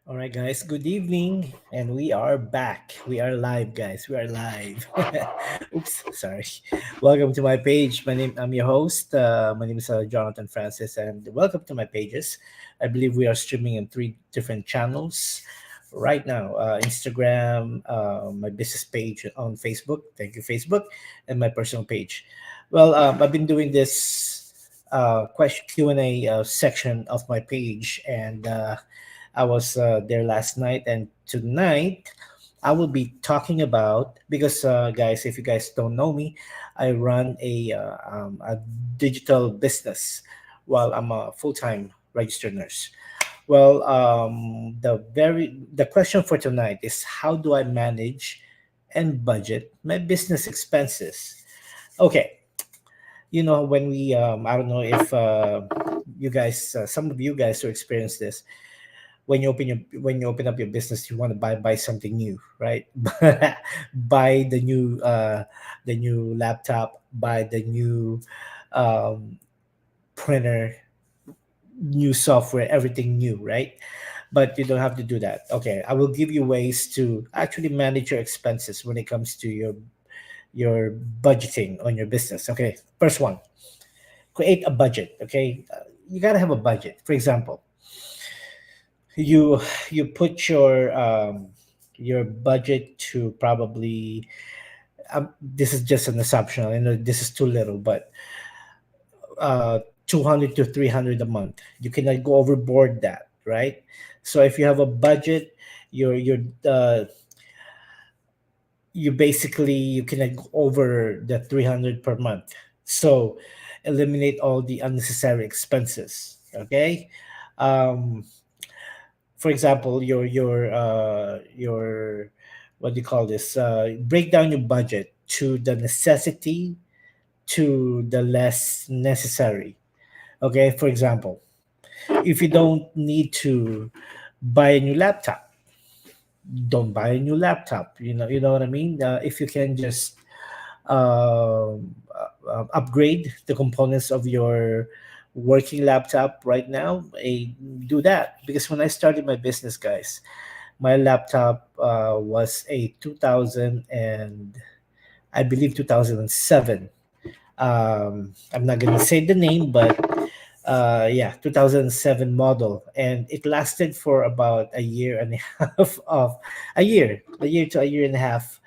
All right, guys. Good evening, and we are back. We are live, guys. We are live. Oops, sorry. Welcome to my page. I'm your host. My name is Jonathan Francis, and welcome to my pages. I believe we are streaming in three different channels right now: Instagram, my business page on Facebook. Thank you, Facebook, and my personal page. Well, I've been doing this question Q&A section of my page, and I was there last night, and tonight I will be talking about because, guys, if you guys don't know me, I run a digital business while I'm a full time registered nurse. Well, the question for tonight is how do I manage and budget my business expenses? Okay, when we I don't know if you guys, some of you guys who experience this when you open up your business, you want to buy something new, right? Buy the new laptop, buy the new um, printer, new software, everything new, right? But you don't have to do that. Okay, I will give you ways to actually manage your expenses when it comes to your budgeting on your business. Okay, first one, create a budget. Okay, you got to have a budget. For example, you you put your budget to probably, this is just an assumption. I know this is too little, but 200 to 300 a month. You cannot go overboard that, right? So if you have a budget, you're you basically you cannot go over the 300 per month. So eliminate all the unnecessary expenses. Okay. um for example, your what do you call this? Break down your budget to the necessity to the less necessary. Okay, for example, if you don't need to buy a new laptop, don't buy a new laptop. You know what I mean. If you can just upgrade the components of your working laptop right now, do that. Because when I started my business, guys, my laptop was a 2000 and I believe 2007. I'm not gonna say the name, but yeah, 2007 model, and it lasted for about a year and a half of a year to a year and a half,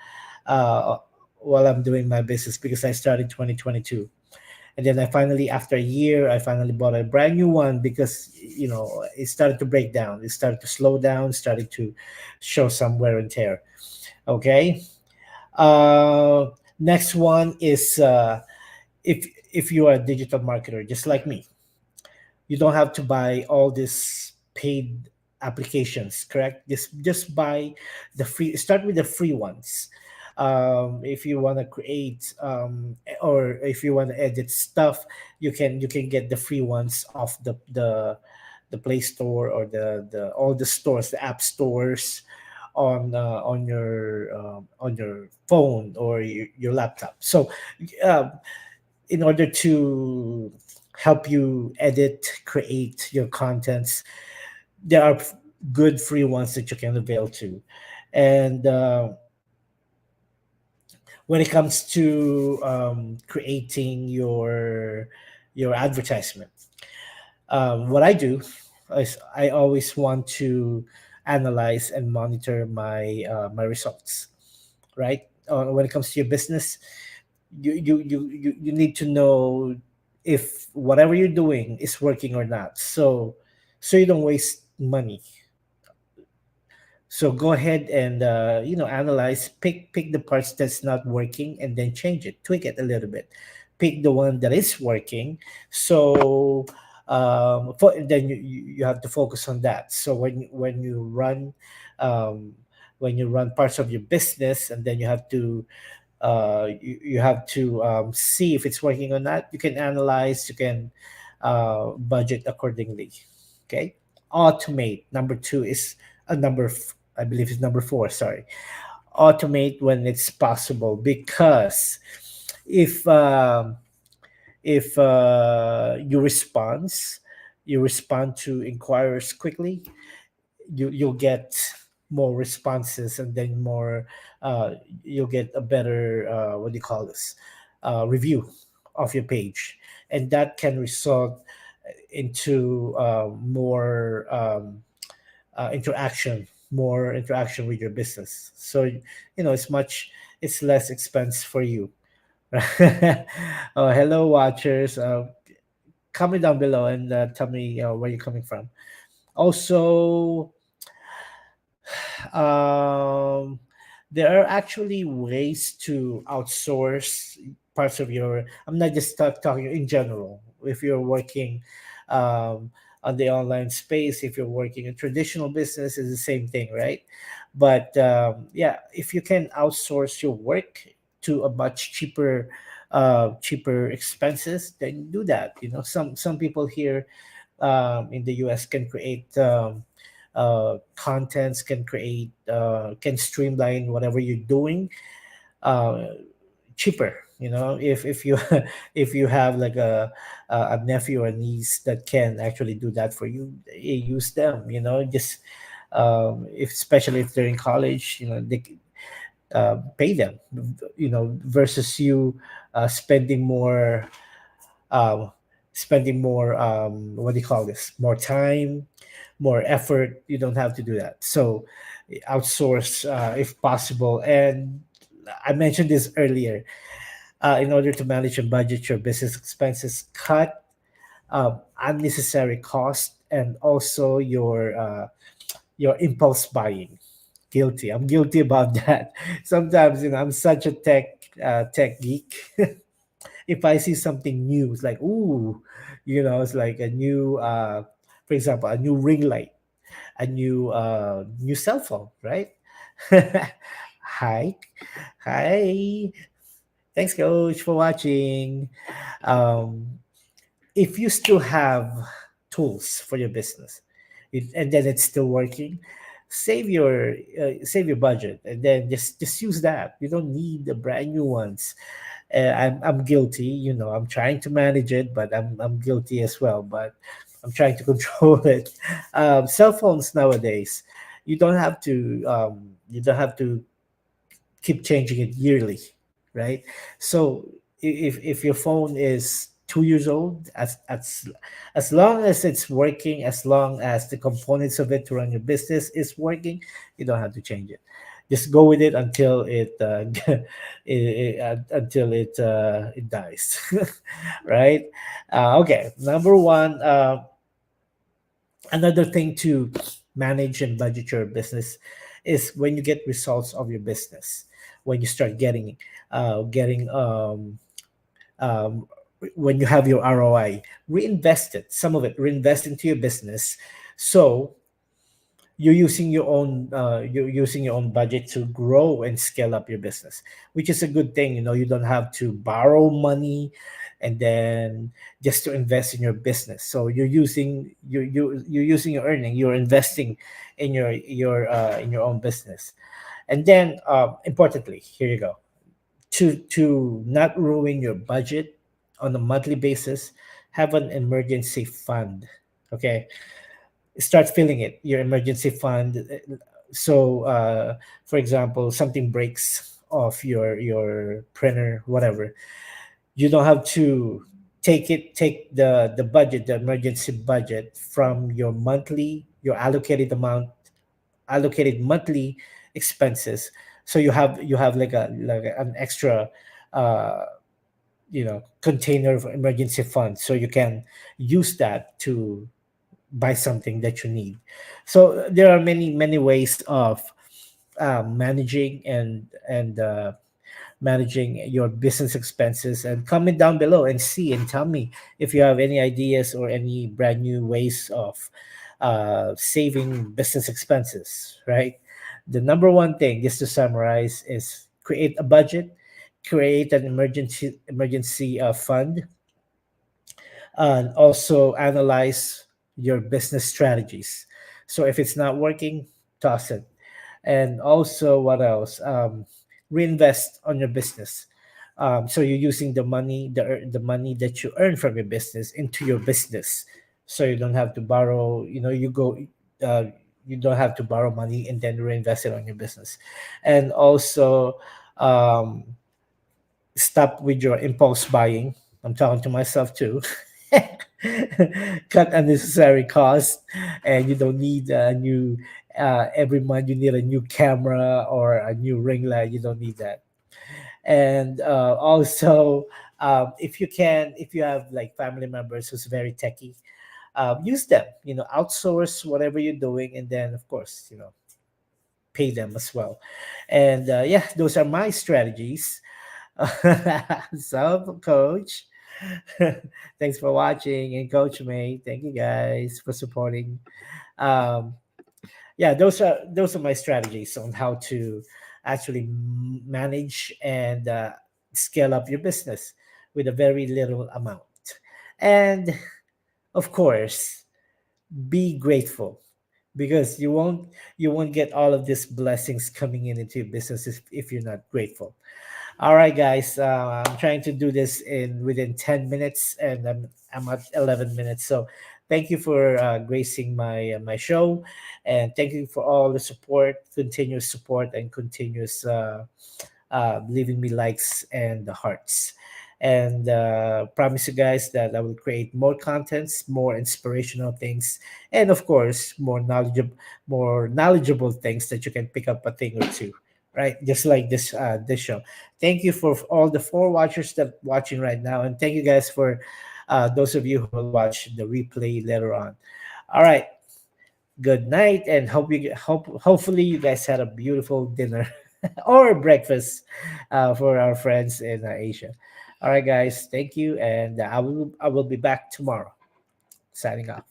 uh, while I'm doing my business, because I started 2022. And then after a year, I finally bought a brand new one because it started to break down, it started to slow down, started to show some wear and tear. Okay. uh Next one is, if you are a digital marketer just like me, you don't have to buy all these paid applications, correct? Just buy the free, start with the free ones. If you want to create, or if you want to edit stuff, you can get the free ones off the Play Store, or the all the stores, the app stores on your phone or your laptop. So uh, in order to help you edit, create your contents, there are good free ones that you can avail to. And when it comes to creating your advertisement, what I do is I always want to analyze and monitor my results. Right, when it comes to your business, you need to know if whatever you're doing is working or not, so you don't waste money. So go ahead and analyze, pick the parts that's not working, and then change it, tweak it a little bit, pick the one that is working. So then you have to focus on that. So um, when you run parts of your business, and then you have to see if it's working or not. You can analyze, you can budget accordingly. Okay. Automate. Number two is a I believe it's number four. Sorry. Automate when it's possible, because if um, if you respond to inquirers quickly, you'll get more responses, and then more uh, you'll get a better what do you call this, review of your page, and that can result into more interaction with your business. So it's less expense for you. Hello, watchers. Comment down below and tell me where you're coming from. Also, um, there are actually ways to outsource parts of your. I'm not just talking in general. If you're working um, on the online space, if you're working in traditional business, it's the same thing, right? But yeah, if you can outsource your work to a much cheaper expenses, then do that. Some people here in the US can create contents, can streamline whatever you're doing uh, cheaper. If you if you have like a nephew or niece that can actually do that for you, use them. Just if especially if they're in college, pay them. Versus you spending more um, what do you call this, more time, more effort. You don't have to do that. So outsource if possible. And I mentioned this earlier. In order to manage and budget your business expenses, cut unnecessary cost, and also your impulse buying. Guilty. I'm guilty about that. Sometimes, I'm such a tech geek. If I see something new, it's like, ooh, it's like a new, for example, a new ring light, a new cell phone, right? Hi, hi. Thanks, Coach, for watching. Um, if you still have tools for your business, and then it's still working, save your budget, and then just use that. You don't need the brand new ones. I'm guilty. I'm trying to manage it, but I'm guilty as well. But I'm trying to control it. Cell phones nowadays, you don't have to keep changing it yearly, right? So if your phone is 2 years old, as long as it's working, as long as the components of it to run your business is working, you don't have to change it. Just go with it until it dies, right? Okay, number one. Another thing to manage and budget your business is when you get results of your business, when you start getting um, when you have your ROI, reinvest it, some of it, reinvest into your business. So you're using your own budget to grow and scale up your business, which is a good thing. You don't have to borrow money and then just to invest in your business. So you're using your earning, you're investing in your own business. And then importantly, here you go, to not ruin your budget on a monthly basis, have an emergency fund. Okay, start filling it, your emergency fund. So for example, something breaks off your printer, whatever, you don't have to take the budget, the emergency budget from your allocated monthly expenses. So you have an extra uh container of emergency fund, so you can use that to buy something that you need. So there are many ways of managing your business expenses. And comment down below and see and tell me if you have any ideas or any brand new ways of saving business expenses, right? The number one thing, just to summarize, is create a budget, create an emergency fund, and also analyze your business strategies. So if it's not working, toss it. And also, what else? Reinvest on your business. So you're using the money that you earn from your business into your business, so you don't have to borrow. You go. Uh, you don't have to borrow money and then reinvest it on your business. And also, um, stop with your impulse buying. I'm talking to myself too. Cut unnecessary costs, and you don't need a new. Every month you need a new camera or a new ring light. You don't need that. And also, if you can, if you have like family members who's very techy, use them. Outsource whatever you're doing, and then of course, pay them as well. And yeah, those are my strategies. So, Coach, thanks for watching, and Coach May, thank you guys for supporting. Um, yeah, those are my strategies on how to actually manage and scale up your business with a very little amount. And of course, be grateful, because you won't get all of these blessings coming into your business if you're not grateful. All right, guys. I'm trying to do this in within 10 minutes, and I'm at 11 minutes. So, thank you for gracing my show, and thank you for all the support, continuous support, and continuous leaving me likes and the hearts. And promise you guys that I will create more contents, more inspirational things, and of course, more knowledgeable things that you can pick up a thing or two. Right, just like this show. Thank you for all the four watchers that watching right now, and thank you guys for those of you who will watch the replay later on. All right, good night, and hopefully you guys had a beautiful dinner or breakfast for our friends in Asia. All right, guys, thank you, and I will be back tomorrow. Signing off.